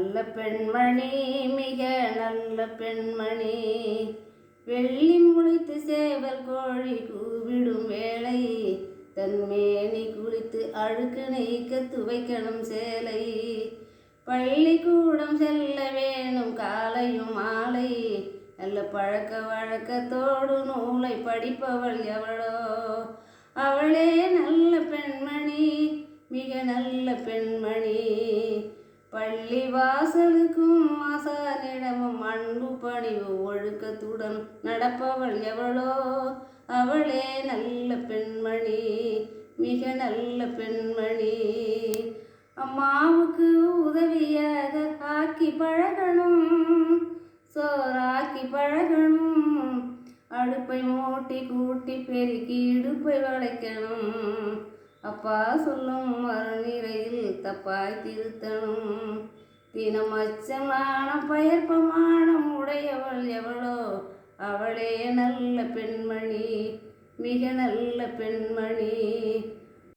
நல்ல பெண்மணி, மிக நல்ல பெண்மணி. வெள்ளி முளைத்து சேவல் கோழி கூவிடும் வேளை, தன்மேனி குளித்து அழுக்கு நீக்க துவைக்கணும் சேலை. பள்ளிக்கூடம் செல்ல வேணும் காலையும் மாலை, நல்ல பழக்க வழக்கத்தோடு நூலை படிப்பவள் எவளோ. அவளே நல்ல பெண்மணி, மிக நல்ல பெண்மணி. பள்ளி வாசலுக்கும் ஆசானிடமும் அன்பு பணிவு ஒழுக்கத்துடன் நடப்பவள் எவளோ. அவளே நல்ல பெண்மணி, மிக நல்ல பெண்மணி. அம்மாவுக்கு உதவியாக ஆக்கி பழகணும், சோறாக்கி பழகணும். அடுப்பை மூட்டி கூட்டி பெருக்கி இடுப்பை வளைக்கணும். அப்பா சொல்லும் மறுநிலையில் தப்பாய் திருத்தணும். தினம் அச்சமான பயற்பமானம் உடையவள் எவளோ. அவளே நல்ல பெண்மணி, மிக நல்ல பெண்மணி.